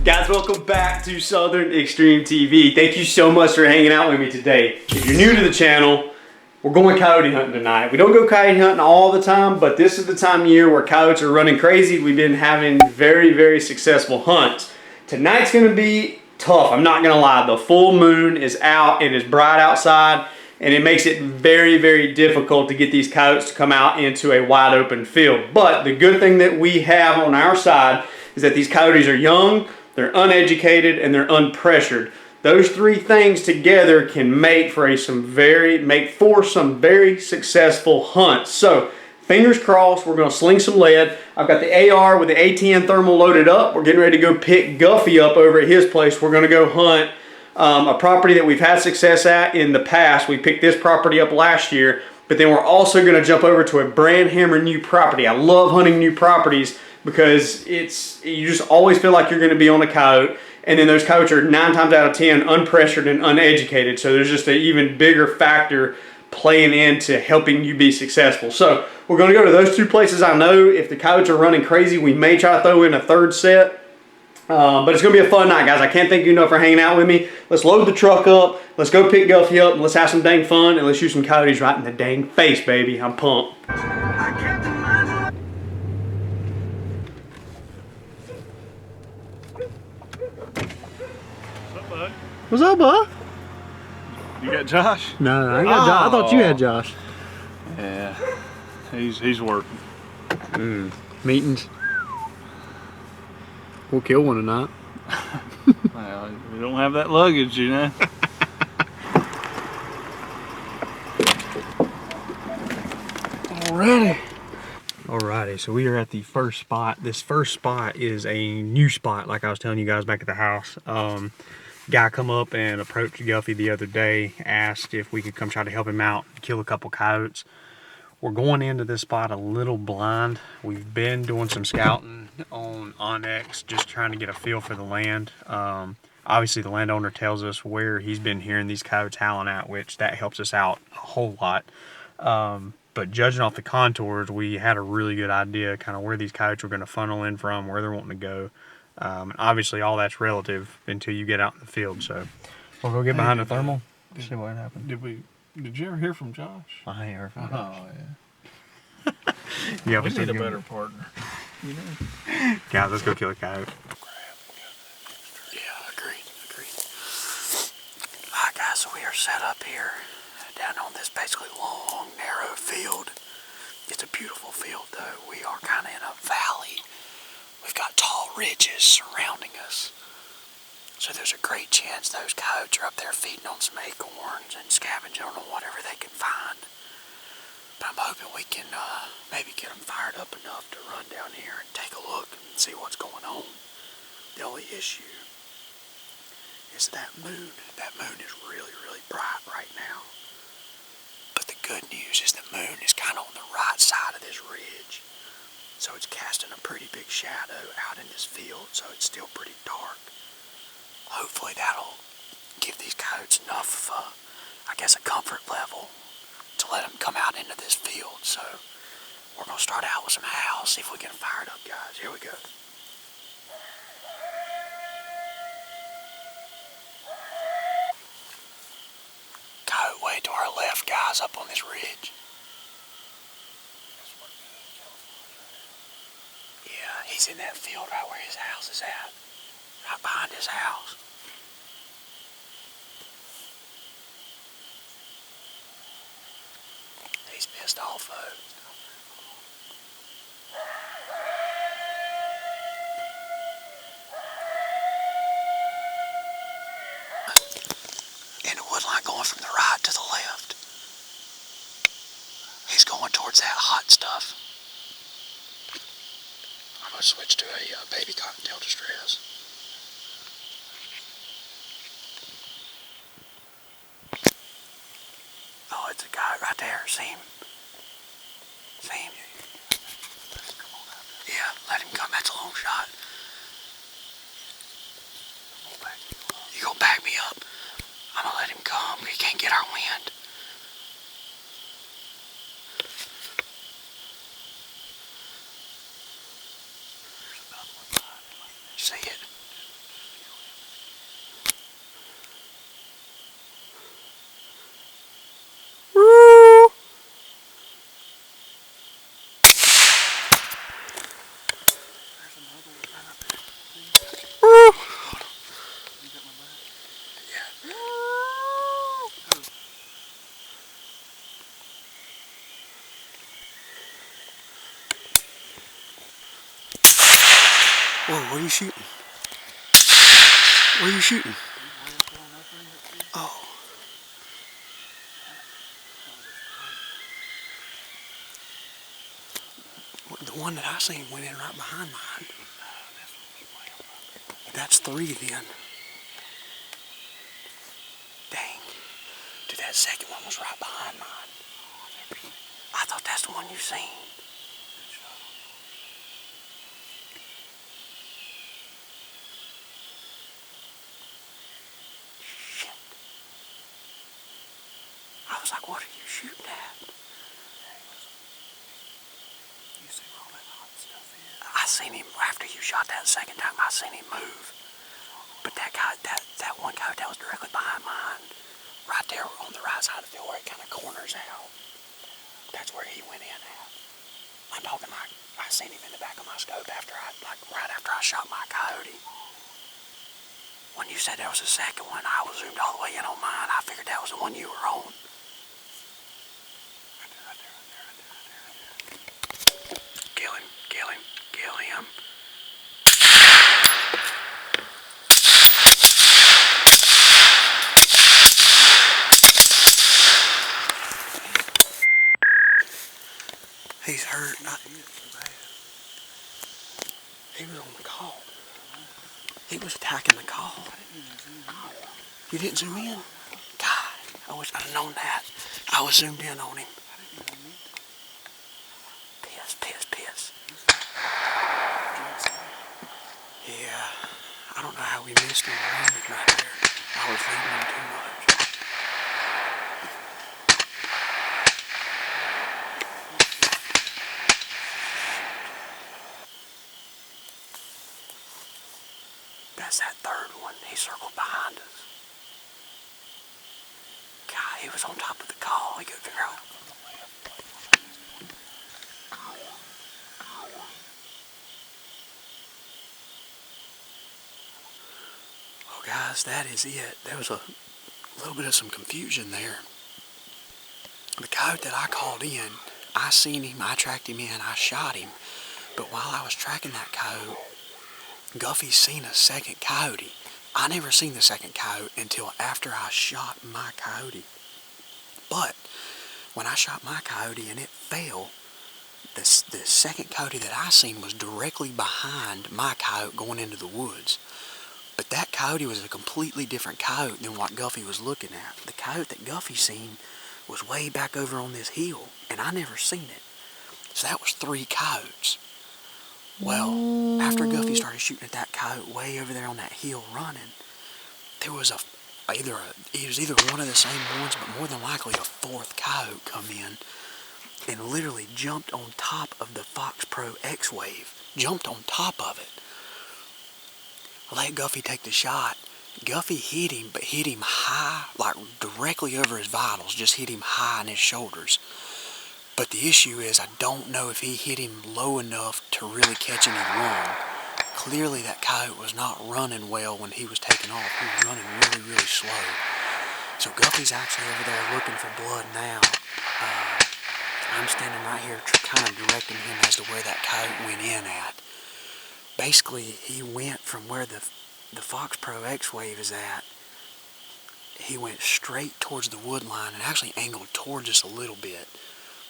Guys, welcome back to Southern Extreme TV. Thank you so much for hanging out with me today. If you're new to the channel, we're going coyote hunting tonight. We don't go coyote hunting all the time, but this is the time of year where coyotes are running crazy. We've been having very, very successful hunts. Tonight's gonna be tough, I'm not gonna lie. The full moon is out, it is bright outside, and it makes it very, very difficult to get these coyotes to come out into a wide open field. But the good thing that we have on our side is that these coyotes are young, they're uneducated, and they're unpressured. Those three things together can make for some very successful hunts. So, fingers crossed, we're gonna sling some lead. I've got the AR with the A10 thermal loaded up. We're getting ready to go pick Guffey up over at his place. We're gonna go hunt a property that we've had success at in the past. We picked this property up last year, but then we're also gonna jump over to a brand hammer new property. I love hunting new properties because you just always feel like you're going to be on a coyote, and then those coyotes are 9 times out of 10 unpressured and uneducated, so there's just an even bigger factor playing into helping you be successful. So we're going to go to those two places. I know if the coyotes are running crazy, we may try to throw in a third set, but it's going to be a fun night, guys. I can't thank you enough for hanging out with me. Let's load the truck up, let's go pick Guffey up, and let's have some dang fun, and let's shoot some coyotes right in the dang face, baby. I'm pumped. What's up, bud? You got Josh? No, I got Josh. I thought you had Josh. Yeah, he's working. Meetings. We'll kill one tonight. Well, we don't have that luggage, you know. Alrighty, so we are at the first spot. This first spot is a new spot, like I was telling you guys back at the house. Guy come up and approached Guffey the other day, asked if we could come try to help him out, kill a couple coyotes. We're going into this spot a little blind. We've been doing some scouting on Onyx, just trying to get a feel for the land. Obviously the landowner tells us where he's been hearing these coyotes howling at, which that helps us out a whole lot. But judging off the contours, we had a really good idea kind of where these coyotes were going to funnel in from, where they're wanting to go. And obviously all that's relative until you get out in the field. So we'll go get behind the thermal, see what happened. Did you ever hear from Josh? I ain't heard from Josh. Oh yeah. Yeah, we need a better partner. You know? Guys, let's go kill a coyote. Yeah, agreed. Alright guys, so we are set up here down on this basically long, narrow field. It's a beautiful field though. We are kind of in a valley. We've got tall ridges surrounding us. So there's a great chance those coyotes are up there feeding on some acorns and scavenging on whatever they can find. But I'm hoping we can maybe get them fired up enough to run down here and take a look and see what's going on. The only issue is that moon. That moon is really, really bright right now. But the good news is the moon is kind of on the right side of this ridge. So it's casting a pretty big shadow out in this field, so it's still pretty dark. Hopefully that'll give these coyotes enough of I guess a comfort level to let them come out into this field. So we're going to start out with some howls, see if we can fire it up, guys. Here we go. Coyote way to our left, guys, up on this ridge. Yeah, he's in that field right where his house is at. Right behind his house. He's pissed off though. In the wood line going from the right to the left. He's going towards that hot stuff. I'm going to switch to a baby cottontail distress. Oh, it's a guy right there. See him? See him? Yeah, let him come. That's a long shot. You gonna back me up? I'm gonna let him come. He can't get our wind. See it? Whoa, where are you shooting? Where are you shooting? Oh. The one that I seen went in right behind mine. That's 3 then. Dang. Dude, that second one was right behind mine. I thought that's the one you seen. Shit. I was like, what are you shooting at? You see where all that hot stuff is? I seen him after you shot that second time. I seen him move. But that guy, that one guy that was directly behind mine, right there on the right side of the field where it kind of corners out. That's where he went in at. I'm talking like I seen him in the back of my scope right after I shot my coyote. When you said that was the second one, I was zoomed all the way in on mine. I figured that was the one you were on. Right there. Kill him. He's hurt. He was on the call. He was attacking the call. You didn't zoom in? God, I wish I'd have known that. I was zoomed in on him. Piss. Yeah, I don't know how we missed him right there. I was leaving him too much. That's that third one. He circled behind us. God, he was on top of the call. He couldn't figure out. Well, guys, that is it. There was a little bit of some confusion there. The coyote that I called in, I seen him, I tracked him in, I shot him. But while I was tracking that coyote, Guffey seen a second coyote. I never seen the second coyote until after I shot my coyote. But when I shot my coyote and it fell, the second coyote that I seen was directly behind my coyote going into the woods. But that coyote was a completely different coyote than what Guffey was looking at. The coyote that Guffey seen was way back over on this hill, and I never seen it. So that was 3 coyotes. Well, after Guffey started shooting at that coyote way over there on that hill running, there was either one of the same ones, but more than likely a 4th coyote come in and literally jumped on top of the Fox Pro X-Wave. Jumped on top of it. Let Guffey take the shot. Guffey hit him, but hit him high, like directly over his vitals, just hit him high in his shoulders. But the issue is I don't know if he hit him low enough to really catch any lung. Clearly that coyote was not running well when he was taking off. He was running really, really slow. So Guffey's actually over there looking for blood now. I'm standing right here kind of directing him as to where that coyote went in at. Basically, he went from where the Fox Pro X-Wave is at. He went straight towards the wood line and actually angled towards us a little bit.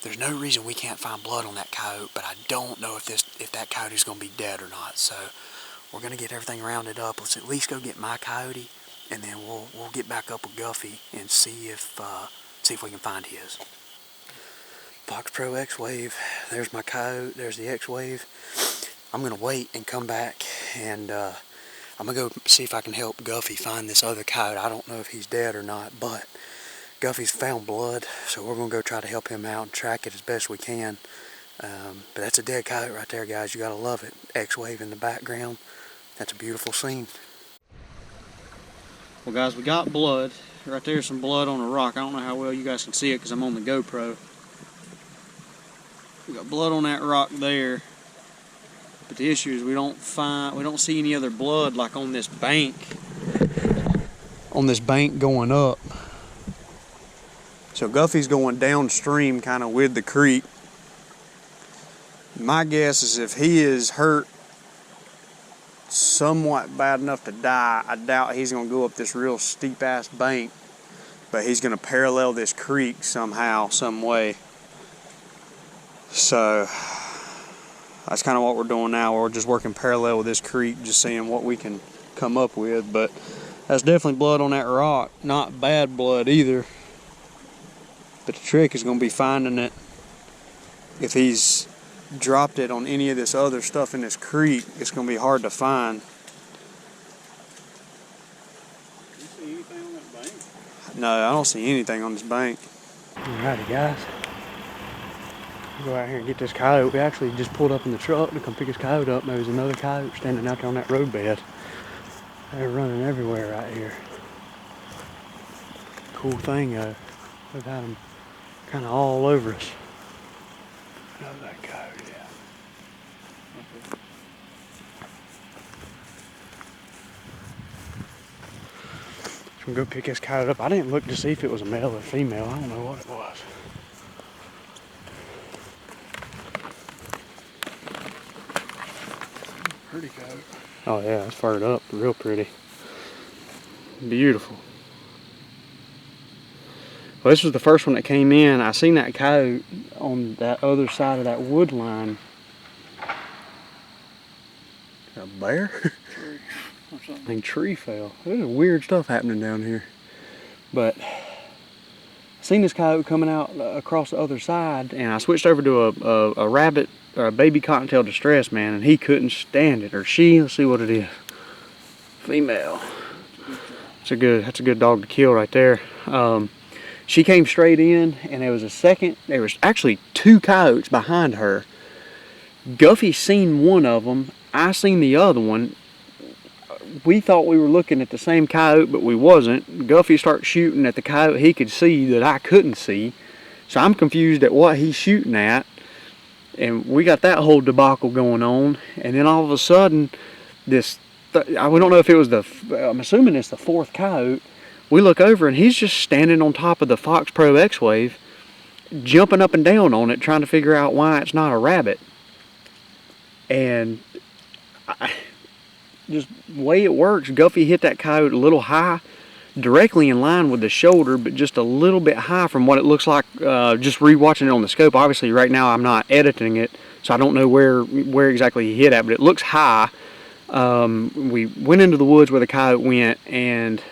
There's no reason we can't find blood on that coyote, but I don't know if that coyote is going to be dead or not. So we're going to get everything rounded up. Let's at least go get my coyote, and then we'll get back up with Guffey and see if we can find his. Fox Pro X-Wave. There's my coyote. There's the X-Wave. I'm going to wait and come back, and I'm going to go see if I can help Guffey find this other coyote. I don't know if he's dead or not, but Guffey's found blood, so we're going to go try to help him out and track it as best we can. But that's a dead coyote right there, guys. You got to love it. X-Wave in the background. That's a beautiful scene. Well, guys, we got blood. Right there's some blood on a rock. I don't know how well you guys can see it because I'm on the GoPro. We got blood on that rock there. But the issue is we don't see any other blood like on this bank. On this bank going up. So Guffey's going downstream kind of with the creek. My guess is if he is hurt somewhat bad enough to die. I doubt he's gonna go up this real steep ass bank, but he's gonna parallel this creek somehow, some way. So that's kind of what we're doing now. We're just working parallel with this creek, just seeing what we can come up with. But that's definitely blood on that rock. Not bad blood either. But the trick is going to be finding it. If he's dropped it on any of this other stuff in this creek, it's going to be hard to find. Do you see anything on that bank? No, I don't see anything on this bank. Alrighty, guys. Go out here and get this coyote. We actually just pulled up in the truck to come pick his coyote up. There was another coyote standing out there on that roadbed. They're running everywhere right here. Cool thing, we've had them kind of all over us. Another that coyote, yeah. So I'm gonna go pick this coyote up. I didn't look to see if it was a male or female. I don't know what it was. Pretty coyote. Oh yeah, it's fired up, real pretty. Beautiful. Well, this was the first one that came in. I seen that coyote on that other side of that wood line. A bear? Tree or something. I think tree fell. There's weird stuff happening down here. But I seen this coyote coming out across the other side, and I switched over to a rabbit or a baby cottontail distress, man, and he couldn't stand it. Or she, let's see what it is. Female. That's a good dog to kill right there. She came straight in, and there was actually two coyotes behind her. Guffy seen one of them. I seen the other one. We thought we were looking at the same coyote, but we wasn't. Guffy started shooting at the coyote he could see that I couldn't see. So I'm confused at what he's shooting at. And we got that whole debacle going on. And then all of a sudden, we don't know if it was I'm assuming it's the fourth coyote. We look over and he's just standing on top of the Fox Pro X-Wave, jumping up and down on it, trying to figure out why it's not a rabbit. And just the way it works, Guffy hit that coyote a little high, directly in line with the shoulder, but just a little bit high from what it looks like just re-watching it on the scope. Obviously right now I'm not editing it, so I don't know where exactly he hit at, but it looks high. We went into the woods where the coyote went, and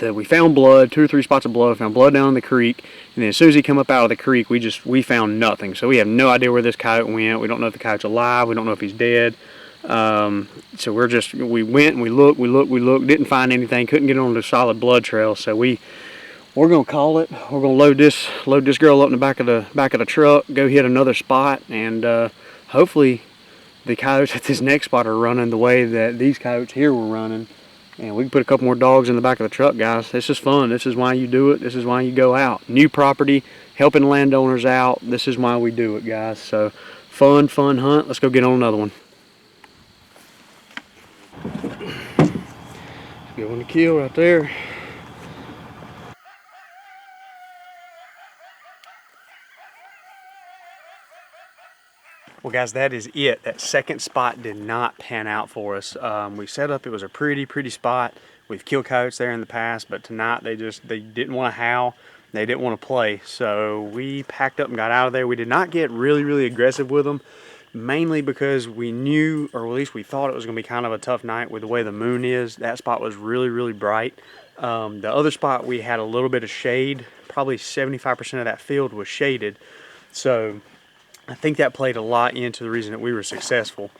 we found blood, 2 or 3 spots of blood, found blood down in the creek, and then as soon as he come up out of the creek, we found nothing. So we have no idea where this coyote went. We don't know if the coyote's alive. We don't know if he's dead. So we went and we looked, didn't find anything, couldn't get on the solid blood trail. So we're gonna call it. We're gonna load this girl up in the back of the truck, go hit another spot, and hopefully the coyotes at this next spot are running the way that these coyotes here were running. And we can put a couple more dogs in the back of the truck, guys. This is fun. This is why you do it. This is why you go out. New property, helping landowners out. This is why we do it, guys. So fun hunt. Let's go get on another one. Good one to kill right there. Well, guys, that is it. That second spot did not pan out for us. We set up, it was a pretty spot. We've killed coyotes there in the past, but tonight they didn't want to howl. They didn't want to play. So we packed up and got out of there. We did not get really aggressive with them, mainly because we knew, or at least we thought it was going to be kind of a tough night with the way the moon is. That spot was really bright. The other spot, we had a little bit of shade. Probably 75% of that field was shaded. So I think that played a lot into the reason that we were successful.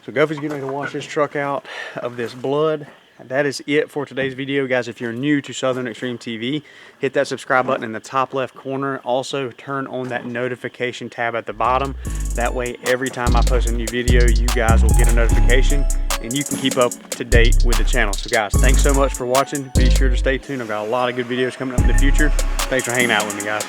So Guffy's getting ready to wash this truck out of this blood. That is it for today's video, guys. If you're new to Southern Extreme TV, hit that subscribe button in the top left corner. Also turn on that notification tab at the bottom. That way every time I post a new video, you guys will get a notification and you can keep up to date with the channel. So guys, thanks so much for watching. Be sure to stay tuned. I've got a lot of good videos coming up in the future. Thanks for hanging out with me, guys.